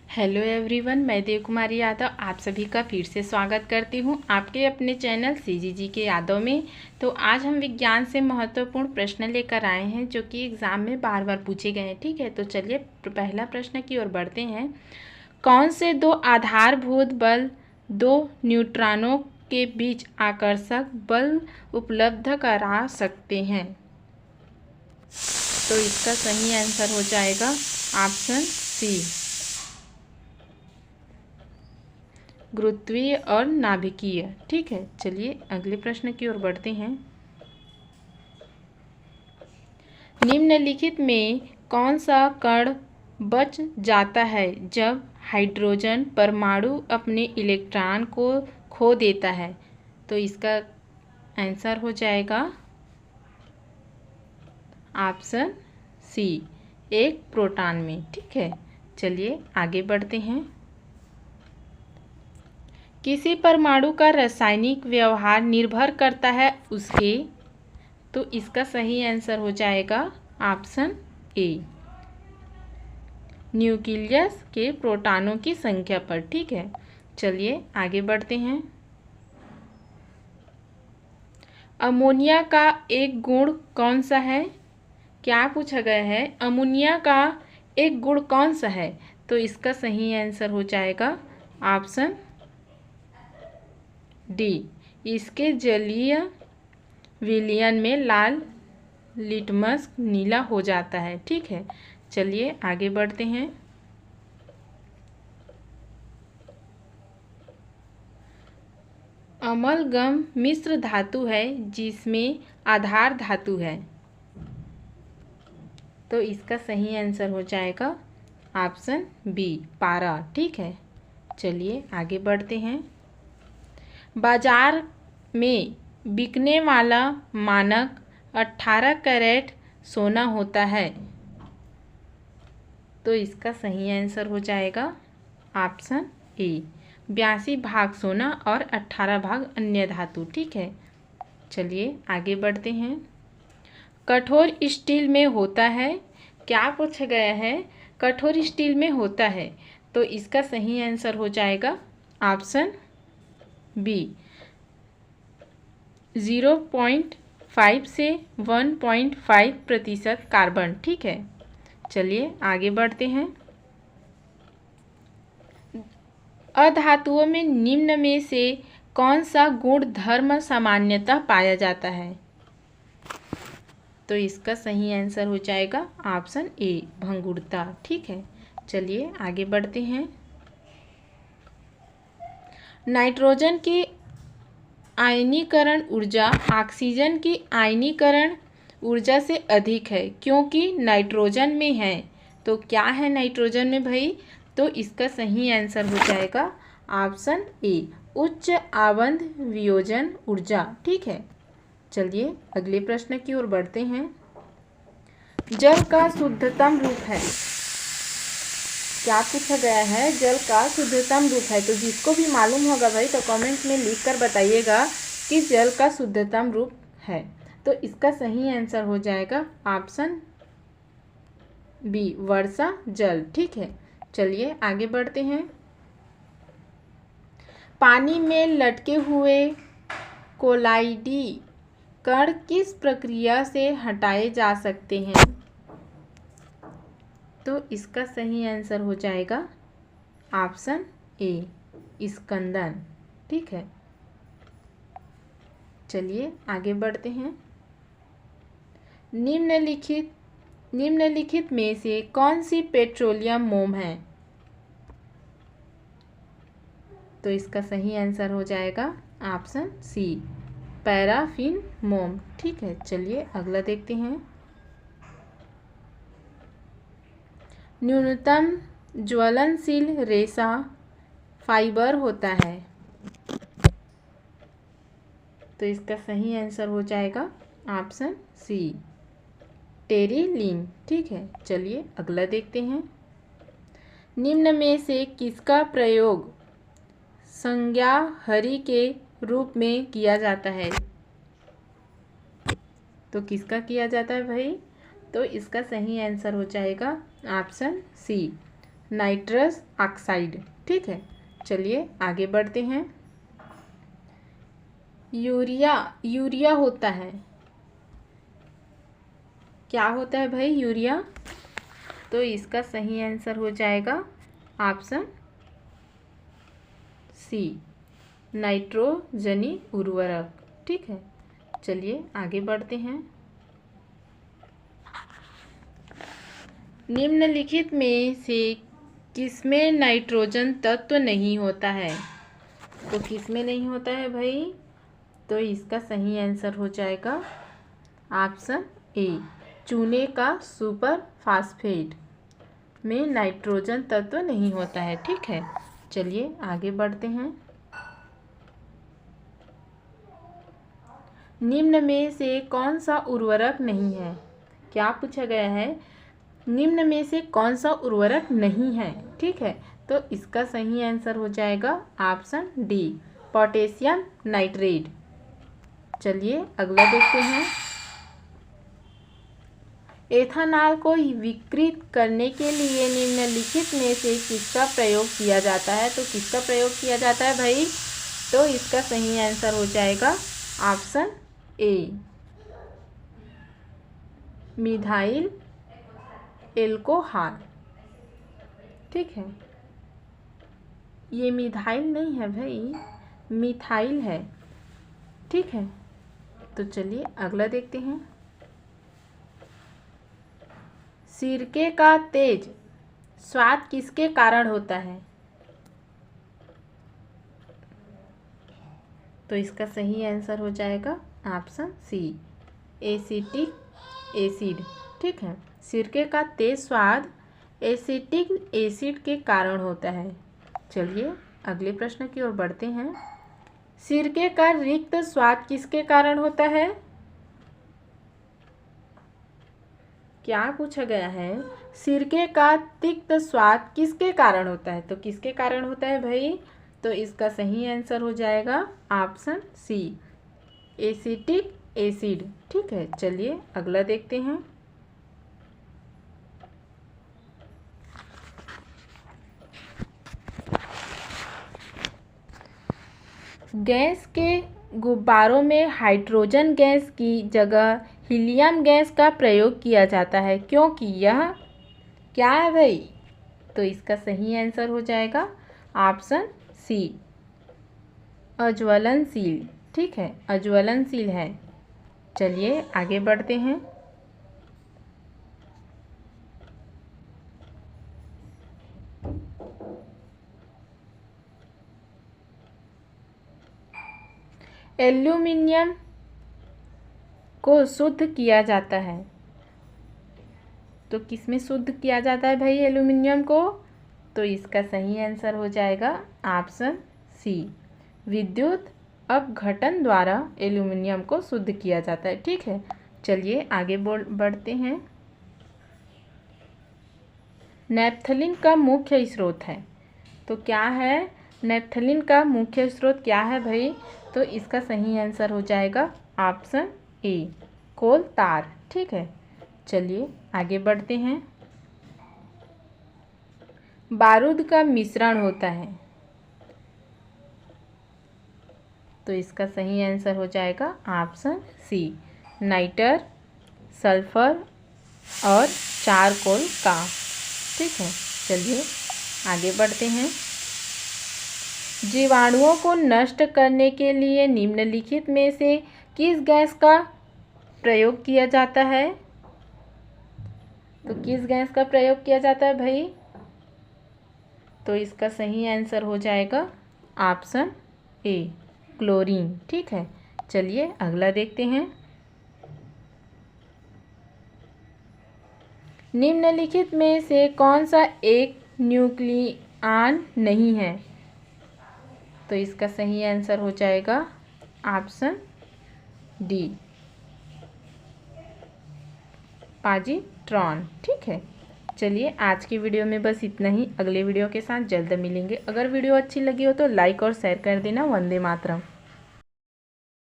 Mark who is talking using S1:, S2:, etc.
S1: Hello everyone, मैं देव कुमारी यादव आप सभी का फिर से स्वागत करती हूं आपके अपने चैनल सीजीजी के यादव में। तो आज हम विज्ञान से महत्वपूर्ण प्रश्न लेकर आए हैं जो कि एग्ज़ाम में बार बार पूछे गए हैं। ठीक है, तो चलिए पहला प्रश्न की ओर बढ़ते हैं। कौन से दो आधारभूत बल दो न्यूट्रॉनों के बीच आकर्षक बल उपलब्ध करा सकते हैं? तो इसका सही आंसर हो जाएगा ऑप्शन सी, गुरुत्वीय और नाभिकीय। ठीक है, चलिए अगले प्रश्न की ओर बढ़ते हैं। निम्नलिखित में कौन सा कण बच जाता है जब हाइड्रोजन परमाणु अपने इलेक्ट्रॉन को खो देता है? तो इसका आंसर हो जाएगा ऑप्शन सी, एक प्रोटॉन में। ठीक है, चलिए आगे बढ़ते हैं। किसी परमाणु का रासायनिक व्यवहार निर्भर करता है उसके, तो इसका सही आंसर हो जाएगा ऑप्शन ए, न्यूक्लियस के प्रोटॉनों की संख्या पर। ठीक है, चलिए आगे बढ़ते हैं। अमोनिया का एक गुण कौन सा है? क्या पूछा गया है? अमोनिया का एक गुण कौन सा है? तो इसका सही आंसर हो जाएगा ऑप्शन डी, इसके जलीय विलयन में लाल लिटमस नीला हो जाता है। ठीक है, चलिए आगे बढ़ते हैं। अमलगम मिश्र धातु है जिसमें आधार धातु है, तो इसका सही आंसर हो जाएगा ऑप्शन बी, पारा। ठीक है, चलिए आगे बढ़ते हैं। बाजार में बिकने वाला मानक 18 कैरेट सोना होता है, तो इसका सही आंसर हो जाएगा ऑप्शन ए, 82 भाग सोना और 18 भाग अन्य धातु। ठीक है, चलिए आगे बढ़ते हैं। कठोर स्टील में होता है, क्या पूछा गया है? कठोर स्टील में होता है, तो इसका सही आंसर हो जाएगा ऑप्शन बी, 0.5 से 1.5% कार्बन। ठीक है, चलिए आगे बढ़ते हैं। अधातुओं में निम्न में से कौन सा गुण धर्म सामान्यतः पाया जाता है? तो इसका सही आंसर हो जाएगा ऑप्शन ए, भंगुरता। ठीक है, चलिए आगे बढ़ते हैं। नाइट्रोजन की आयनीकरण ऊर्जा ऑक्सीजन की आयनीकरण ऊर्जा से अधिक है क्योंकि नाइट्रोजन में है। तो क्या है नाइट्रोजन में भाई? तो इसका सही आंसर हो जाएगा ऑप्शन ए, उच्च आबंध वियोजन ऊर्जा। ठीक है, चलिए अगले प्रश्न की ओर बढ़ते हैं। जल का शुद्धतम रूप है, क्या पूछा गया है? जल का शुद्धतम रूप है। तो जिसको भी मालूम होगा भाई तो कमेंट में लिख कर बताइएगा कि जल का शुद्धतम रूप है। तो इसका सही आंसर हो जाएगा ऑप्शन बी, वर्षा जल। ठीक है, चलिए आगे बढ़ते हैं। पानी में लटके हुए कोलाइडी कण किस प्रक्रिया से हटाए जा सकते हैं? तो इसका सही आंसर हो जाएगा ऑप्शन ए, स्कंदन। ठीक है, चलिए आगे बढ़ते हैं। निम्नलिखित में से कौन सी पेट्रोलियम मोम है? तो इसका सही आंसर हो जाएगा ऑप्शन सी, पैराफिन मोम। ठीक है, चलिए अगला देखते हैं। न्यूनतम ज्वलनशील रेशा फाइबर होता है, तो इसका सही आंसर हो जाएगा ऑप्शन सी, टेरिलीन। ठीक है, चलिए अगला देखते हैं। निम्न में से किसका प्रयोग संज्ञाहरी के रूप में किया जाता है? तो किसका किया जाता है भाई? तो इसका सही आंसर हो जाएगा ऑप्शन सी, नाइट्रस ऑक्साइड। ठीक है, चलिए आगे बढ़ते हैं। यूरिया होता है, क्या होता है भाई यूरिया? तो इसका सही आंसर हो जाएगा ऑप्शन सी, नाइट्रोजनी उर्वरक। ठीक है, चलिए आगे बढ़ते हैं। निम्नलिखित में से किसमें नाइट्रोजन तत्व नहीं होता है? तो किसमें नहीं होता है भाई? तो इसका सही आंसर हो जाएगा ऑप्शन ए, चूने का सुपर फास्फेट में नाइट्रोजन तत्व नहीं होता है। ठीक है, चलिए आगे बढ़ते हैं। निम्न में से कौन सा उर्वरक नहीं है? क्या पूछा गया है? निम्न में से कौन सा उर्वरक नहीं है? ठीक है, तो इसका सही आंसर हो जाएगा ऑप्शन डी, पोटेशियम नाइट्रेट। चलिए अगला देखते हैं। एथेनॉल को विकृत करने के लिए निम्नलिखित में से किसका प्रयोग किया जाता है? तो किसका प्रयोग किया जाता है भाई? तो इसका सही आंसर हो जाएगा ऑप्शन ए, मिथाइल एल्कोहल। ठीक है, ये मिथाइल नहीं है भाई, मिथाइल है। ठीक है, तो चलिए अगला देखते हैं। सिरके का तेज स्वाद किसके कारण होता है? तो इसका सही आंसर हो जाएगा ऑप्शन सी, एसिटिक एसिड। ठीक है, सिरके का तेज स्वाद एसिटिक एसिड के कारण होता है। चलिए अगले प्रश्न की ओर बढ़ते हैं। सिरके का रिक्त स्वाद किसके कारण होता है? क्या पूछा गया है? सिरके का तिक्त स्वाद किसके कारण होता है? तो किसके कारण होता है भाई? तो इसका सही आंसर हो जाएगा ऑप्शन सी, एसिटिक एसिड। ठीक है, चलिए अगला देखते हैं। गैस के गुब्बारों में हाइड्रोजन गैस की जगह हीलियम गैस का प्रयोग किया जाता है, क्योंकि यह क्या है भाई? तो इसका सही आंसर हो जाएगा ऑप्शन सी, अज्वलनशील। ठीक है, अज्वलनशील है। चलिए आगे बढ़ते हैं। एल्यूमिनियम को शुद्ध किया जाता है, तो किसमें शुद्ध किया जाता है भाई एल्यूमिनियम को? तो इसका सही आंसर हो जाएगा ऑप्शन सी, विद्युत अपघटन द्वारा एल्यूमिनियम को शुद्ध किया जाता है। ठीक है, चलिए आगे बढ़ते हैं। नैप्थलीन का मुख्य स्रोत है, तो क्या है? नैप्थलीन का मुख्य स्रोत क्या है भाई? तो इसका सही आंसर हो जाएगा ऑप्शन ए, कोल तार। ठीक है, चलिए आगे बढ़ते हैं। बारूद का मिश्रण होता है, तो इसका सही आंसर हो जाएगा ऑप्शन सी, नाइटर, सल्फर और चारकोल का। ठीक है, चलिए आगे बढ़ते हैं। जीवाणुओं को नष्ट करने के लिए निम्नलिखित में से किस गैस का प्रयोग किया जाता है? तो किस गैस का प्रयोग किया जाता है भाई? तो इसका सही आंसर हो जाएगा ऑप्शन ए, क्लोरीन। ठीक है, चलिए अगला देखते हैं। निम्नलिखित में से कौन सा एक न्यूक्लियॉन नहीं है? तो इसका सही आंसर हो जाएगा ऑप्शन डी, पॉजिट्रॉन। ठीक है, चलिए आज की वीडियो में बस इतना ही। अगले वीडियो के साथ जल्द मिलेंगे। अगर वीडियो अच्छी लगी हो तो लाइक और शेयर कर देना। वंदे मातरम।